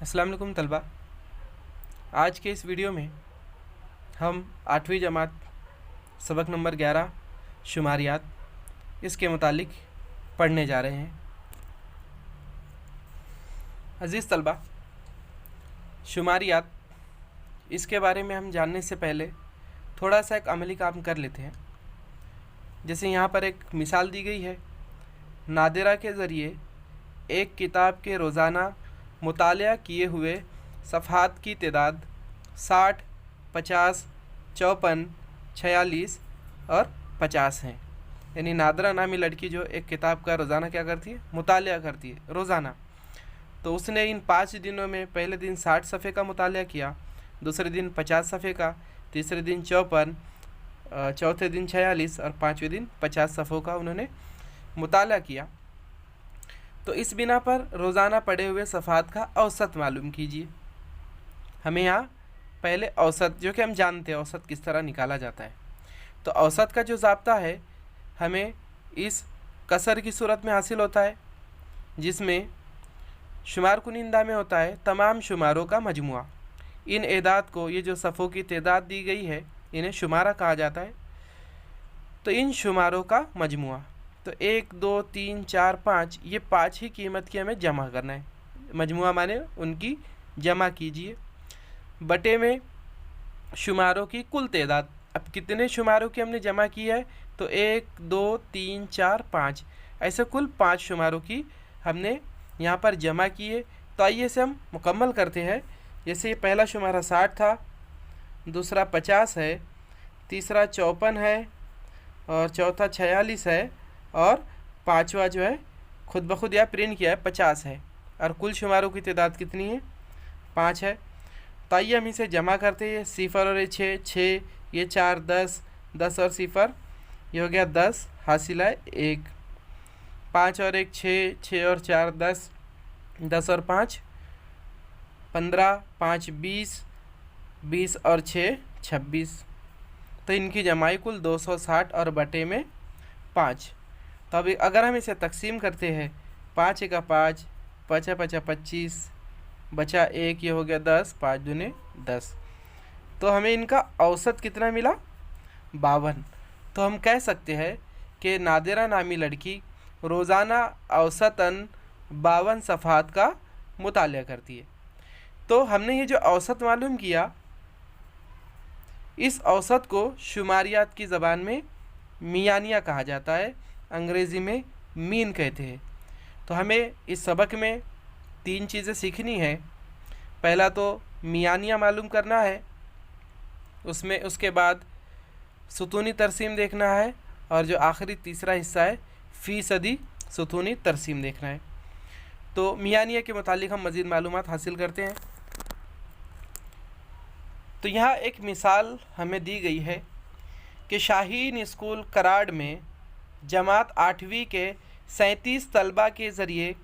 अस्सलाम वालेकुम तलबा। आज के इस वीडियो में हम 8वीं जमात सबक नंबर 11 शुमारियात इसके मुतालिक पढ़ने जा रहे हैं। अज़ीज़ तलबा, शुमारियात इसके बारे में हम जानने से पहले थोड़ा सा एक अमली काम कर लेते हैं। जैसे यहाँ पर एक मिसाल दी गई है, नादिरा के ज़रिए एक किताब के रोज़ाना मुतालिया किए हुए सफ़हात की तादाद 60, 50, 54, 46 और 50 हैं। यानी नादिरा नामी लड़की जो एक किताब का रोज़ाना क्या करती है, मुतालिया करती है रोज़ाना। तो उसने इन 5 दिनों में पहले दिन 60 सफ़े का मुतालिया किया, दूसरे दिन 50 सफ़े का, तीसरे दिन 54, चौथे दिन 46 और 5वें दिन 50 सफ़ों का उन्होंने मुताला किया। तो इस बिना पर रोज़ाना पढ़े हुए सफ़हात का औसत मालूम कीजिए। हमें यहाँ पहले औसत, जो कि हम जानते हैं औसत किस तरह निकाला जाता है, तो औसत का जो ज़ाब्ता है हमें इस कसर की सूरत में हासिल होता है, जिसमें शुमार कुनिंदा में होता है तमाम शुमारों का मजमुआ। इन एदाद को, ये जो सफ़ों की तादाद दी गई है, इन्हें शुमारा कहा जाता है। तो इन शुमारों का मजमुआ, तो 1, 2, 3, 4, 5, ये 5 ही कीमत की हमें जमा करना है। मजमुआ माने उनकी जमा कीजिए बटे में शुमारों की कुल तादाद। अब कितने शुमारों की हमने जमा की है, तो 1, 2, 3, 4, 5, ऐसे कुल 5 शुमारों की हमने यहाँ पर जमा की है। तो आइए से हम मुकम्मल करते हैं। जैसे ये पहला शुमारा 60 था, दूसरा 50 है, तीसरा 54 है और चौथा 46 है और पांचवा जो है खुद ब खुद यहाँ प्रिंट किया है 50 है। और कुल शुमारों की तादाद कितनी है, 5 है। तो आइए हम इसे जमा करते हैं। सिफर और ये 6, ये 4, 10, 10 और सिफर, ये हो गया 10, हासिल है 1। 5 और 1 6, 6 और 4 10, 10 और 5 15, 5 20, 20 और 6 26। तो इनकी जमाई कुल 260 और बटे में 5। तो अभी अगर हम इसे तकसीम करते हैं, 5 का 5, 5 5 25, बचा 1, ये हो गया 10, 5 दूने 10। तो हमें इनका औसत कितना मिला, 52। तो हम कह सकते हैं कि नादिरा नामी लड़की रोज़ाना औसतन 52 सफ़हात का मुतालिया करती है। तो हमने ये जो औसत मालूम किया, इस औसत को शुमारियात की ज़बान में मियानिया कहा जाता है, अंग्रेज़ी में मीन कहते हैं। तो हमें इस सबक में 3 चीज़ें सीखनी है। पहला तो मियानिया मालूम करना है, उसके बाद सुतूनी तरसीम देखना है, और जो आखिरी तीसरा हिस्सा है फ़ीसदी सुतूनी तरसीम देखना है। तो मियानिया के मुतालिक हम मज़ीद मालूमात हासिल करते हैं। तो यहाँ एक मिसाल हमें दी गई है कि शाहीन स्कूल कराड़ में जमात 8वीं के 37 तलबा के ज़रिए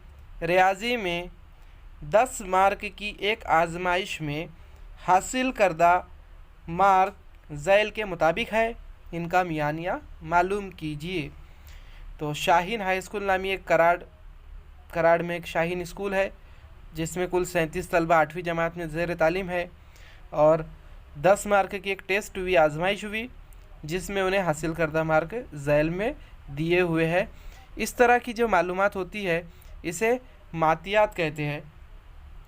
रियाजी में 10 मार्क की एक आजमाइश में हासिल करदा मार्क ज़ैल के मुताबिक है। इनका मियानिया मालूम कीजिए। तो शाहीन हाई स्कूल नामी एक कराड़ में एक शाहीन स्कूल है, जिसमें कुल 37 तलबा 8वीं जमात में ज़ेर तालीम है, और 10 मार्क की एक टेस्ट हुई, आजमाइश हुई, जिसमें उन्हें हासिल करदा मार्क ज़ैल में दिए हुए है। इस तरह की जो मालूमात होती है इसे मातियात कहते हैं।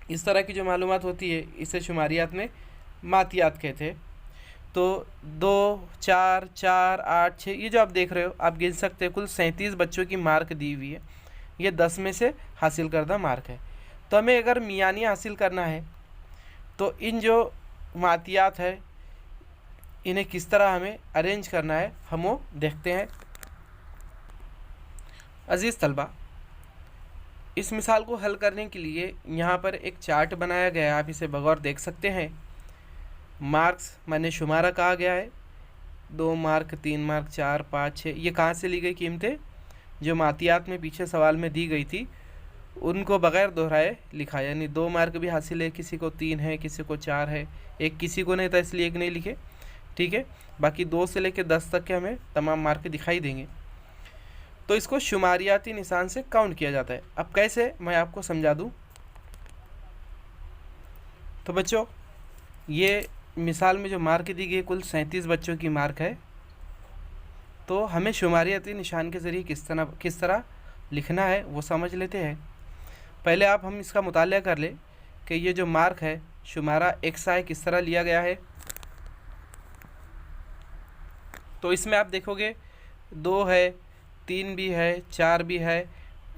इस तरह की जो मालूमात होती है इसे शुमारियात में मातियात कहते हैं। तो 2, 4, 4, 8, 6, ये जो आप देख रहे हो, आप गिन सकते हैं, कुल 37 बच्चों की मार्क दी हुई है। ये 10 में से हासिल करदा मार्क है। तो हमें अगर मियानिया हासिल करना है तो इन जो मातियात है इन्हें किस तरह हमें अरेंज करना है, हम वो देखते हैं। अज़ीज़ तलबा, इस मिसाल को हल करने के लिए यहाँ पर एक चार्ट बनाया गया है, आप इसे बगौर देख सकते हैं। मार्क्स माने शुमारा कहा गया है, 2 मार्क, 3 मार्क, 4, 5, 6, ये कहाँ से ली गई कीमतें, जो मातियात में पीछे सवाल में दी गई थी उनको बग़ैर दोहराए लिखा। यानी 2 मार्क भी हासिल है, किसी को 3 है, किसी को 4 है, एक किसी को नहीं था इसलिए एक नहीं लिखे, ठीक है। बाकी 2 से लेकर 10 तक के हमें तमाम मार्क दिखाई देंगे। तो इसको शुमारियाती निशान से काउंट किया जाता है। अब कैसे, मैं आपको समझा दूँ। तो बच्चों ये मिसाल में जो मार्क दी गई कुल 37 बच्चों की मार्क है। तो हमें शुमारियाती निशान के ज़रिए किस तरह लिखना है वो समझ लेते हैं। पहले हम इसका मुताला कर ले कि ये जो मार्क है शुमारा XI किस तरह लिया गया है। तो इसमें आप देखोगे 2 है, 3 भी है, 4 भी है,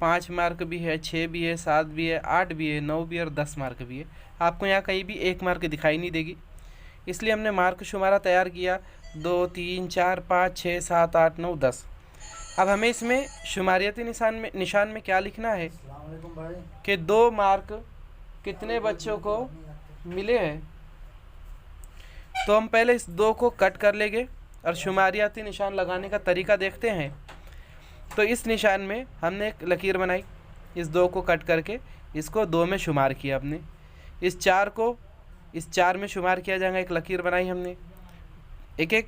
5 मार्क भी है, 6 भी है, 7 भी है, 8 भी है, 9 भी है और 10 मार्क भी है। आपको यहाँ कहीं भी 1 मार्क दिखाई नहीं देगी, इसलिए हमने मार्क शुमारा तैयार किया 2 3 4 5 6 7 8 9 10। अब हमें इसमें शुमारियती निशान में क्या लिखना है कि 2 मार्क कितने बच्चों को मिले हैं। तो हम पहले इस 2 को कट कर लेंगे और शुमारियाती निशान लगाने का तरीका देखते हैं। तो इस निशान में हमने एक लकीर बनाई, इस 2 को कट करके इसको 2 में शुमार किया हमने। इस 4 को इस 4 में शुमार किया जाएगा, एक लकीर बनाई हमने। एक एक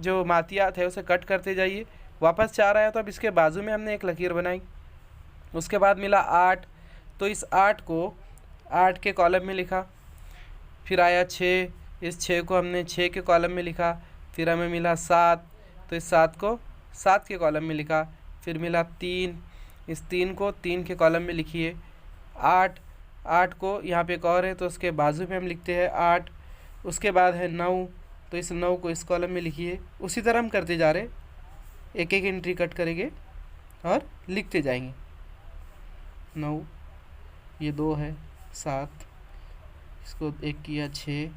जो मातियात है उसे कट करते जाइए, वापस 4 आया तो अब इसके बाजू में हमने एक लकीर बनाई। उसके बाद मिला 8, तो इस 8 को 8 के कॉलम में लिखा। फिर आया 6, इस 6 को हमने 6 के कॉलम में लिखा। फिर हमें मिला 7, तो इस 7 को 7 के कॉलम में लिखा। फिर मिला 3, इस 3 को 3 के कॉलम में लिखिए। 8 को यहाँ पे एक और है तो उसके बाजू में हम लिखते हैं 8। उसके बाद है 9, तो इस 9 को इस कॉलम में लिखिए। उसी तरह हम करते जा रहे, एक एक एंट्री कट करेंगे और लिखते जाएंगे। 9, ये 2 है, 7, इसको 1 किया, 6,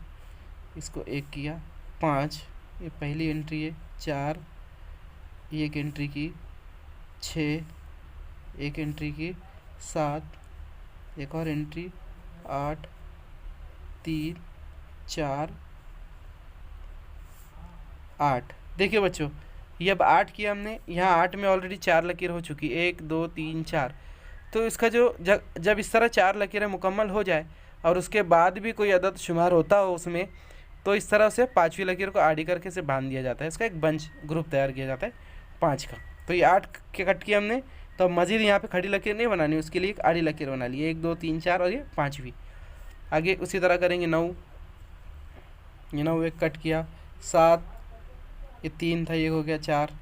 इसको 1 किया, 5, ये पहली एंट्री है। 4, ये एक एंट्री की, 6, एक एंट्री की, 7, एक और एंट्री, 8, 3, 4, 8। देखिए बच्चों, ये अब 8 किया हमने। यहाँ 8 में ऑलरेडी 4 लकीर हो चुकी, 1 2 3 4। तो इसका जो जब इस तरह 4 लकीरें मुकम्मल हो जाए और उसके बाद भी कोई अदद शुमार होता हो उसमें, तो इस तरह से 5वीं लकीर को आड़ी करके से बांध दिया जाता है। इसका एक बंच ग्रुप तैयार किया जाता है 5 का। तो ये 8 के कट किया हमने, तो मज़ीद यहाँ पे खड़ी लकीर नहीं बनानी, उसके लिए एक आड़ी लकीर बना ली, 1 2 3 4 और ये 5वीं। आगे उसी तरह करेंगे। 9, ये 9 एक कट किया। 7, ये 3 था, ये हो गया 4।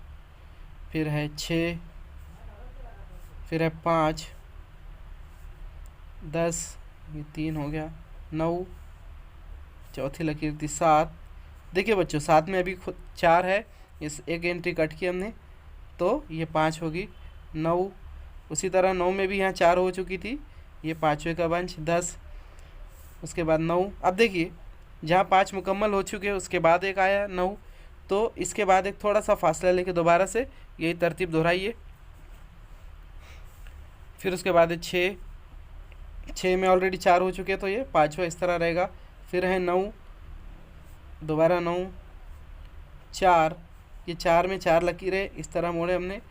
फिर है 6, फिर है 5, 10, ये 3 हो गया। 9, चौथी लकीर थी 7। देखिए बच्चों, 7 में अभी खुद 4 है, इस एक एंट्री कट की हमने, तो ये 5 होगी। 9, उसी तरह 9 में भी यहाँ 4 हो चुकी थी, ये 5वें का बंच 10। उसके बाद 9। अब देखिए, जहाँ 5 मुकम्मल हो चुके हैं उसके बाद एक आया 9, तो इसके बाद एक थोड़ा सा फासला लेके दोबारा से यही तरतीब दोहराइए। फिर उसके बाद है 6 में ऑलरेडी 4 हो चुके हैं, तो ये 5वां इस तरह रहेगा। फिर है 9, दोबारा 9, 4, ये 4 में 4 लकीरें इस तरह मोड़े हमने।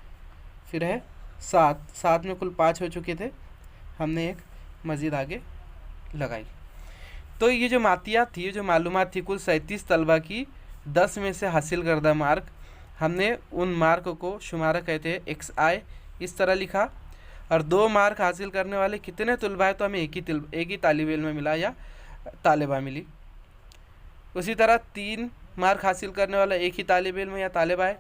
फिर है 7 में कुल 5 हो चुके थे, हमने एक मज़ीद आगे लगाई। तो ये जो मातियात थी, ये जो मालूमात थी कुल 37 तलबा की 10 में से हासिल करदा मार्क, हमने उन मार्क को शुमारा कहते हैं XI, इस तरह लिखा। और 2 मार्क हासिल करने वाले कितने तलबा है, तो हमें एक ही तालिब इल्म मिला या तालिबा मिली। उसी तरह 3 मार्क हासिल करने वाला एक ही तालिब इल्म या तालिबा है।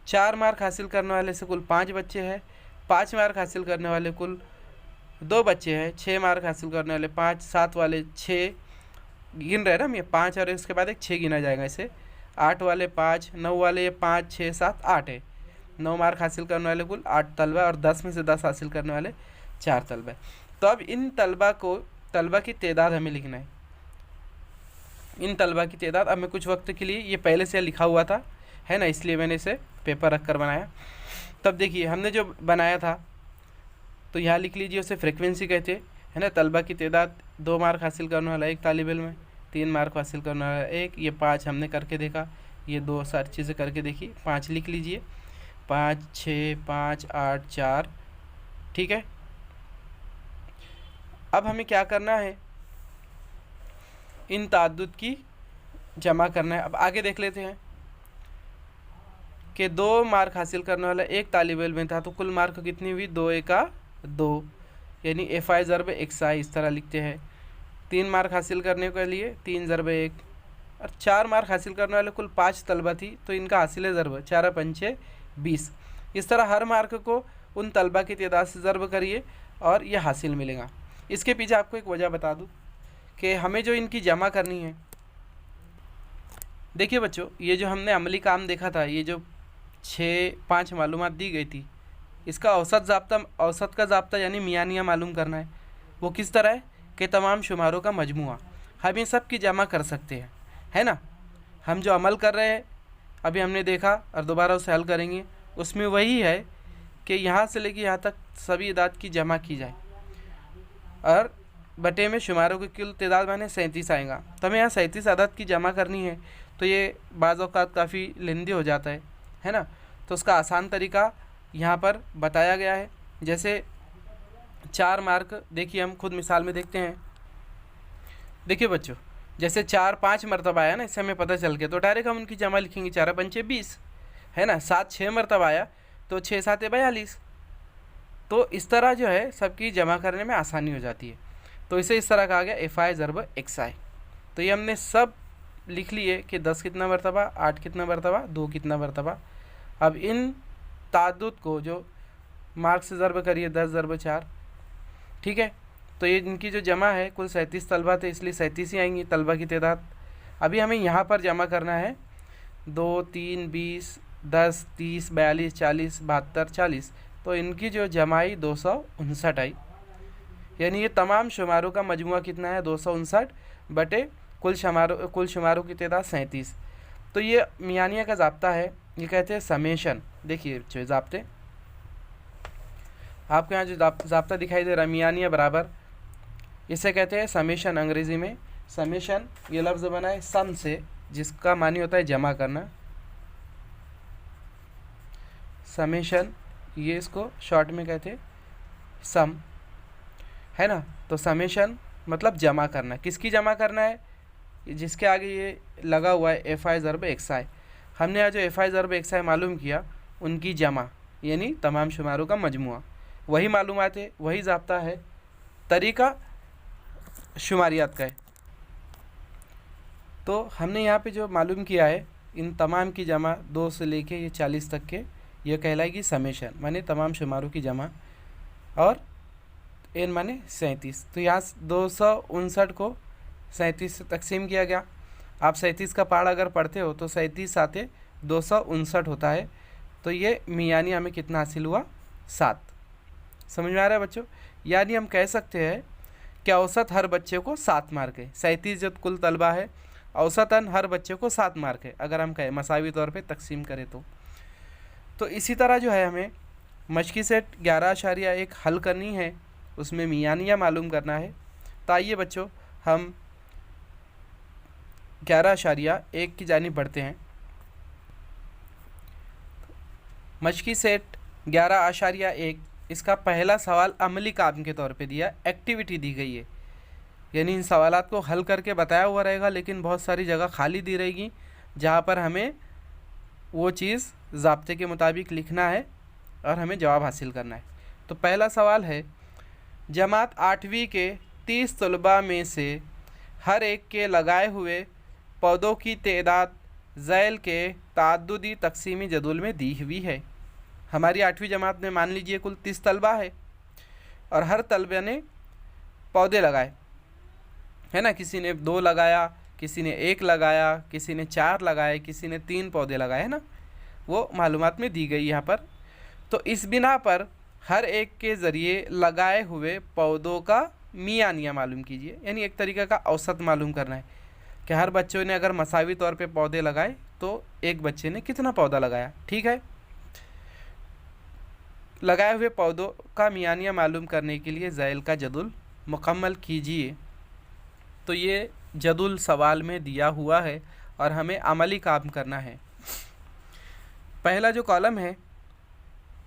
4 मार्क हासिल करने वाले से कुल 5 बच्चे हैं। 5 मार्क हासिल करने वाले कुल 2 बच्चे हैं। 6 मार्क हासिल करने वाले 5, 7 वाले 6 गिन रहे ना हम, ये 5 और इसके बाद एक 6 गिना जाएगा इसे। 8 वाले 5, 9 वाले ये 5 6 7 8 है। 9 मार्क हासिल करने वाले कुल 8 तलबा और 10 में से 10 हासिल करने वाले 4 तलबा। तो अब इन तलबा की तादाद हमें लिखना है। इन तलबा की तादाद अब मैं कुछ वक्त के लिए, ये पहले से लिखा हुआ था है ना, इसलिए मैंने इसे पेपर रख कर बनाया। तब देखिए हमने जो बनाया था, तो यहाँ लिख लीजिए, उसे फ्रिक्वेंसी कहते है ना। तलबा की तादाद 2 मार्क हासिल करने वाला एक तालिब इल्म है, 3 मार्क हासिल करने वाला एक, ये 5 हमने करके देखा, ये 2 सारी चीज़ें करके देखी। 5 लिख लीजिए, 5 6 5 8 4, ठीक है। अब हमें क्या करना है, इन ताद्दुद की जमा करना है। अब आगे देख लेते हैं कि 2 मार्क हासिल करने वाला एक तालिब इल्म था, तो कुल मार्क कितनी हुई, 2 1 2, यानी FI ज़रब XI इस तरह लिखते हैं। 3 मार्क हासिल करने के लिए 3 ज़रब 1, और 4 मार्क हासिल करने वाले कुल 5 तलबा थी, तो इनका हासिल ज़रब 4 पंचे 20। इस तरह हर मार्क को उन तलबा की तादाद से ज़रब करिए और यह हासिल मिलेगा। इसके पीछे आपको एक वजह बता दूँ कि हमें जो इनकी जमा करनी है, देखिए बच्चों, ये जो हमने अमली काम देखा था, ये जो 5 मालूमात दी गई थी, इसका औसत का ज़ाब्ता यानी मियानिया मालूम करना है। वो किस तरह है कि तमाम शुमारों का मजमुआ, हम इन सब की जमा कर सकते हैं, है ना। हम जो अमल कर रहे हैं अभी हमने देखा और दोबारा उसे हल करेंगे, उसमें वही है कि यहाँ से लेकर यहाँ तक सभी अदाद की जमा की जाए और बटे में शुमारों की कुल तादाद माने 37 आएगा। तो हमें यहाँ 37 अदाद की जमा करनी है, तो ये बाज़ औक़ात काफ़ी लेंदी हो जाता है ना। तो उसका आसान तरीका यहाँ पर बताया गया है। जैसे 4 मार्क, देखिए हम खुद मिसाल में देखते हैं। देखिए बच्चों, जैसे 4 5 मरतबा आया ना, इससे हमें पता चल गया, तो डायरेक्ट हम उनकी जमा लिखेंगे 4 पंचे 20, है ना। 7 6 मरतबा आया तो 6 7 42। तो इस तरह जो है सबकी जमा करने में आसानी हो जाती है। तो इसे इस तरह कहा गया FI ज़रब XI। तो ये हमने सब लिख लिए कि 10 कितना मरतबा, 8 कितना मरतबा, 2 कितना मरतबा। अब इन ताद्दुद को जो मार्क से ज़रब करिए 10 ज़रब 4, ठीक है। तो ये इनकी जो जमा है कुल 37 तलबा थे, इसलिए 37 ही आएंगी तलबा की तादाद। अभी हमें यहाँ पर जमा करना है 2 3 20 10 30 42 40 72 40। तो इनकी जो जमाई 259 आई, यानी ये तमाम शुमारों का मजमुआ कितना है 259 बटे कुल शुमारों की तादाद 37। तो ये मियानिया का ज़ाब्ता है, ये कहते हैं समेशन। देखिए जो ज़ाब्ते आपको यहाँ जो ज़ाब्ता दिखाई दे रहा है मियानिया बराबर, इसे कहते हैं समेशन। अंग्रेज़ी में समेशन ये लफ्ज़ बना है सम से, जिसका मानी होता है जमा करना। समेशन ये इसको शॉर्ट में कहते हैं सम, है ना। तो समेशन मतलब जमा करना। किसकी जमा करना है? जिसके आगे ये लगा हुआ है FI ज़रब XI। हमने यहाँ जो FI ज़रब XI मालूम किया, उनकी जमा यानी तमाम शुमारों का मजमुआ, वही मालूमात है, वही ज़ाब्ता है, तरीका शुमारियात का है। तो हमने यहाँ पे जो मालूम किया है, इन तमाम की जमा 2 से लेके ये 40 तक के, ये कहलाएगी समेशन, माने तमाम शुमारों की जमा, और n माने 37। तो यहाँ 259 को 37 से तकसीम किया गया। आप 37 का पहाड़ अगर पढ़ते हो तो 37 साथे 259 होता है। तो ये मियानी हमें कितना हासिल हुआ? 7। समझ में आ रहा है बच्चों? यानी हम कह सकते हैं कि औसत हर बच्चे को 7 मार्क है। 37 जो कुल तलबा है, औसतन हर बच्चे को 7 मार्क है, अगर हम कहें मसावी तौर पे तकसीम करें तो इसी तरह जो है हमें मशकी सेट 11.1 हल करनी है, उसमें मियानिया मालूम करना है। तो आइए बच्चों हम 11.1 की जानिब बढ़ते हैं। मशकी सेट 11.1, इसका पहला सवाल अमली काम के तौर पे दिया, एक्टिविटी दी गई है, यानी इन सवालात को हल करके बताया हुआ रहेगा, लेकिन बहुत सारी जगह खाली दी रहेगी जहाँ पर हमें वो चीज़ ज़ाब्ते के मुताबिक लिखना है और हमें जवाब हासिल करना है। तो पहला सवाल है, जमात 8वीं के 30 तलबा में से हर एक के लगाए हुए पौधों की तादाद ज़ैल के ताद्दुदी तकसीमी जदूल में दी हुई है। हमारी 8वीं जमात में मान लीजिए कुल 30 तलबा है और हर तलबे ने पौधे लगाए, है ना। किसी ने 2 लगाया, किसी ने 1 लगाया, किसी ने 4 लगाए, किसी ने 3 पौधे लगाए, है ना। वो मालूमात में दी गई यहाँ पर। तो इस बिना पर हर एक के ज़रिए लगाए हुए पौधों का मियानिया मालूम कीजिए, यानी एक तरीक़े का औसत मालूम करना है कि हर बच्चों ने अगर मसावी तौर पे पौधे लगाए तो एक बच्चे ने कितना पौधा लगाया, ठीक है। लगाए हुए पौधों का मियानिया मालूम करने के लिए ज़ैल का जदुल मुकम्मल कीजिए। तो ये जदुल सवाल में दिया हुआ है और हमें अमली काम करना है। पहला जो कॉलम है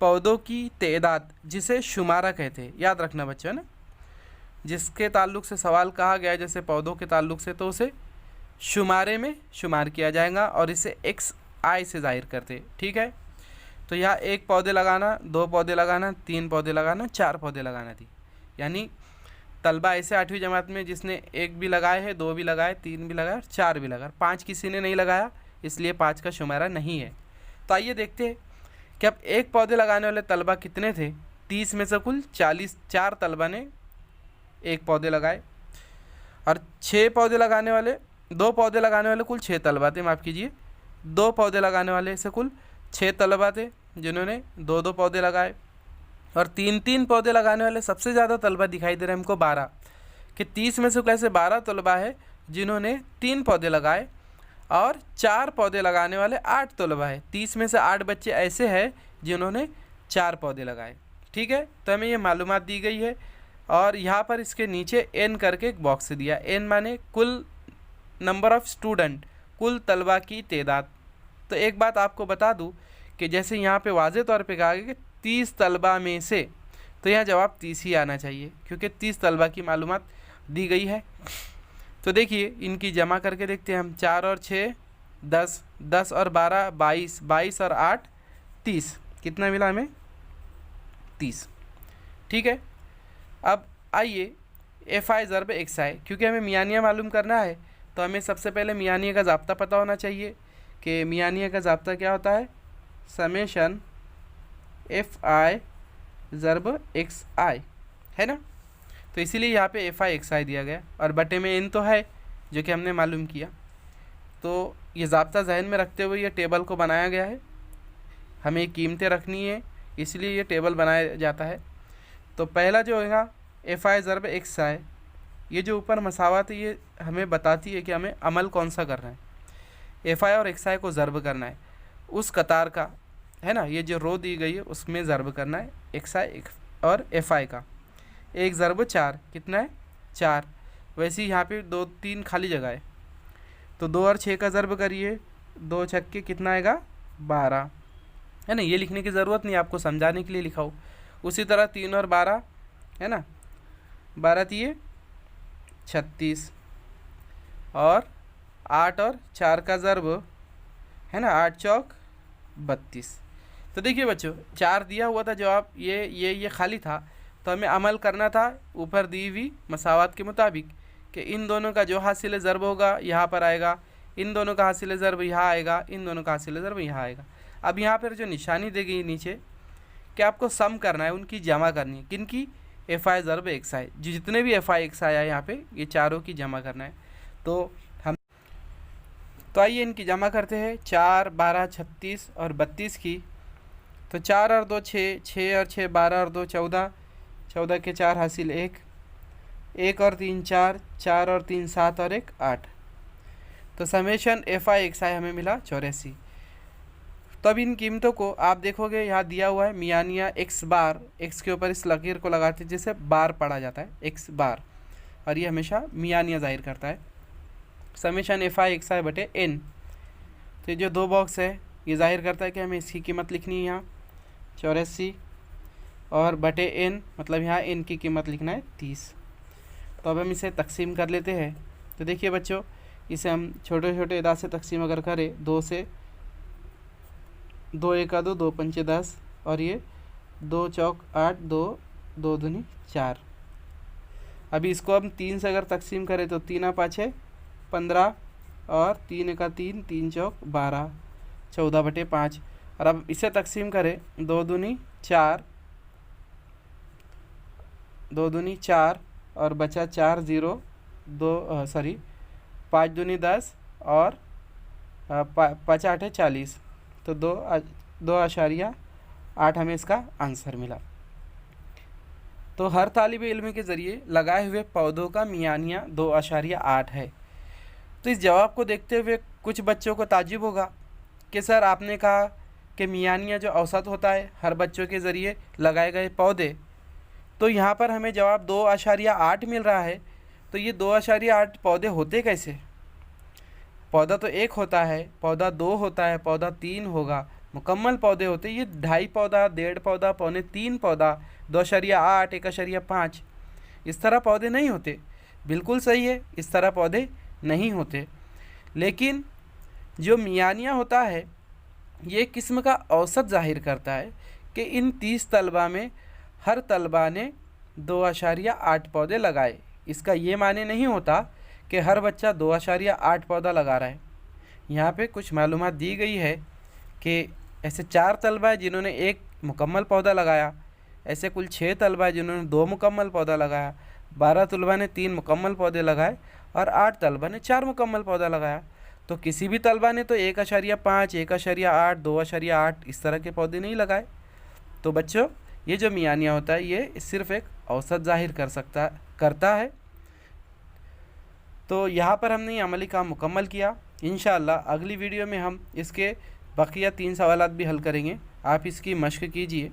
पौधों की तादाद, जिसे शुमारा कहते हैं, याद रखना बच्चों ना, जिसके ताल्लुक़ से सवाल कहा गया है, जैसे पौधों के ताल्लुक़ से, तो उसे शुमारे में शुमार किया जाएगा और इसे XI से ज़ाहिर करते, ठीक है। तो यहाँ 1 पौधे लगाना, 2 पौधे लगाना, 3 पौधे लगाना, 4 पौधे लगाना थी, यानी तलबा ऐसे 8वीं जमात में जिसने 1 भी लगाए है, 2 भी लगाए, 3 भी लगाए, 4 भी लगाए, 5 किसी ने नहीं लगाया, इसलिए 5 का शुमारा नहीं है। तो आइए देखते हैं कि अब एक पौधे लगाने वाले तलबा कितने थे। 30 में से कुल 4 तलबा ने 1 पौधे लगाए, और 2 पौधे लगाने वाले कुल 6 तलबा थे, माफ़ कीजिए, 2 पौधे लगाने वाले से कुल 6 तलबा थे जिन्होंने 2 पौधे लगाए, और 3 पौधे लगाने वाले सबसे ज़्यादा तलबा दिखाई दे रहे हैं हमको 12, कि 30 में से कैसे 12 तलबा है जिन्होंने 3 पौधे लगाए, और 4 पौधे लगाने वाले 8 तलबा है। 30 में से 8 बच्चे ऐसे हैं जिन्होंने 4 पौधे लगाए। ठीक है, तो हमें ये मालूमात दी गई है, और यहाँ पर इसके नीचे n करके एक बॉक्स दिया। n माने कुल नंबर ऑफ़ स्टूडेंट, कुल तलबा की तादाद। तो एक बात आपको बता दूँ कि जैसे यहाँ पे वाज़े तौर पे कहा गया कि 30 तलबा में से, तो यहाँ जवाब 30 ही आना चाहिए, क्योंकि 30 तलबा की मालूमात दी गई है। तो देखिए इनकी जमा करके देखते हैं हम। 4 और 6 10, 10 और 12 22, 22 और 8 30, कितना मिला हमें? 30। ठीक है, अब आइए FI ज़रब XI, क्योंकि हमें मियानिया मालूम करना है तो हमें सबसे पहले मियानिया का ज़ाब्ता पता होना चाहिए कि मियानिया का ज़ाब्ता क्या होता है। समेशन FI ज़रब XI है ना, तो इसीलिए यहाँ पे FI XI दिया गया, और बटे में n तो है जो कि हमने मालूम किया। तो ये ज़ाब्ता जहन में रखते हुए ये टेबल को बनाया गया है, हमें कीमतें रखनी है इसलिए ये टेबल बनाया जाता है। तो पहला जो होगा FI ज़रब XI, ये जो ऊपर मसावत है ये हमें बताती है कि हमें अमल कौन सा करना है। FI और XI को ज़रब करना है, उस कतार का है ना, ये जो रो दी गई है उसमें ज़रब करना है XI और FI का। 1 ज़रब 4 कितना है? 4। वैसे ही यहाँ पे 2 3 खाली जगह है, तो 2 और 6 का ज़रब करिए, 2 छक्के कितना आएगा? 12 है ना। ये लिखने की ज़रूरत नहीं, आपको समझाने के लिए लिखा हो। उसी तरह 3 और 12 है ना, 12 तिये 36, और 8 और 4 का ज़रब है ना, 8 चौक 32। तो देखिए बच्चों 4 दिया हुआ था जवाब, ये खाली था, तो हमें अमल करना था ऊपर दी हुई मसावत के मुताबिक कि इन दोनों का जो हासिल ज़रब होगा यहाँ पर आएगा, इन दोनों का हासिल ज़रब यहाँ आएगा, इन दोनों का हासिल ज़रब यहाँ आएगा। अब यहाँ पर जो निशानी दी गई नीचे कि आपको सम करना है, उनकी जमा करनी है, किन की? FI ज़रब XI, जितने भी FI XI आया यहाँ पे ये चारों की जमा करना है। तो आइए इनकी जमा करते हैं। 4 12 36 और 32 की। तो 4 और 2 6, 6 और 6 12 और 2 14, 14 के 4 हासिल 1, 1 और 3 4, 4 और 3 7 और 1 8। तो समेशन FI XI हमें मिला 84। तो अब इन कीमतों को आप देखोगे यहाँ दिया हुआ है मियानिया x बार, x के ऊपर इस लकीर को लगाते जिससे बार पढ़ा जाता है x बार, और ये हमेशा मियानिया ज़ाहिर करता है। समेशन FI XI बटे n, तो ये जो 2 बॉक्स है ये ज़ाहिर करता है कि हमें इसकी कीमत लिखनी है यहाँ 84, और बटे n मतलब यहाँ n की कीमत लिखना है 30। तो अब हम इसे तकसीम कर लेते हैं। तो देखिए बच्चों, इसे हम छोटे छोटे अदा से तकसीम अगर करें, 2 से 2 1 2, 2 5 10, और ये 2 चौक 8, 2 2 दूनी 4। अभी इसको हम 3 से अगर तकसीम करें तो 3 5 15, और 3 1 3, 3 चौक 12, 14 बटे 5। और अब इसे तकसीम करें, 2 दूनी 4, 2 दूनी 4, और बचा 4 0 2 सॉरी 5 दूनी 10, और 5 8 40, तो 2.8 हमें इसका आंसर मिला। तो हर तालिब इल्म के ज़रिए लगाए हुए पौधों का मियानिया 2.8 है। तो इस जवाब को देखते हुए कुछ बच्चों को ताज्जुब होगा कि सर आपने कहा कि मियानिया जो औसत होता है हर बच्चों के ज़रिए लगाए गए पौधे, तो यहाँ पर हमें जवाब 2.8 मिल रहा है, तो ये 2.8 पौधे होते कैसे? पौधा तो 1 होता है, पौधा 2 होता है, पौधा 3 होगा, मुकम्मल पौधे होते ये 2.5 पौधा, 1.5 पौधा, 2.75 पौधा, 2.8 1.5, इस तरह पौधे नहीं होते। बिल्कुल सही है, इस तरह पौधे नहीं होते। लेकिन जो मियानिया होता है ये किस्म का औसत ज़ाहिर करता है कि इन 30 तलबा में हर तलबा ने 2.8 पौधे लगाए। इसका ये माने नहीं होता कि हर बच्चा 2.8 पौधा लगा रहा है। यहाँ पे कुछ मालूमात दी गई है कि ऐसे 4 तलबा है जिन्होंने 1 मुकम्मल पौधा लगाया, ऐसे कुल 6 तलबा है जिन्होंने 2 मुकम्मल पौधा लगाया, 12 तलबा ने 3 मुकम्मल पौधे लगाए और 8 तलबा ने 4 मुकम्मल पौधा लगाया। तो किसी भी तलबा ने तो 1.5, 1.8, 2.8 इस तरह के पौधे नहीं लगाए। तो बच्चों, ये जो मियानिया होता है ये सिर्फ़ एक औसत ज़ाहिर करता है। तो यहाँ पर हमने ये अमली काम मुकम्मल किया। इंशाअल्लाह अगली वीडियो में हम इसके बकिया 3 सवालात भी हल करेंगे। आप इसकी मश्क कीजिए।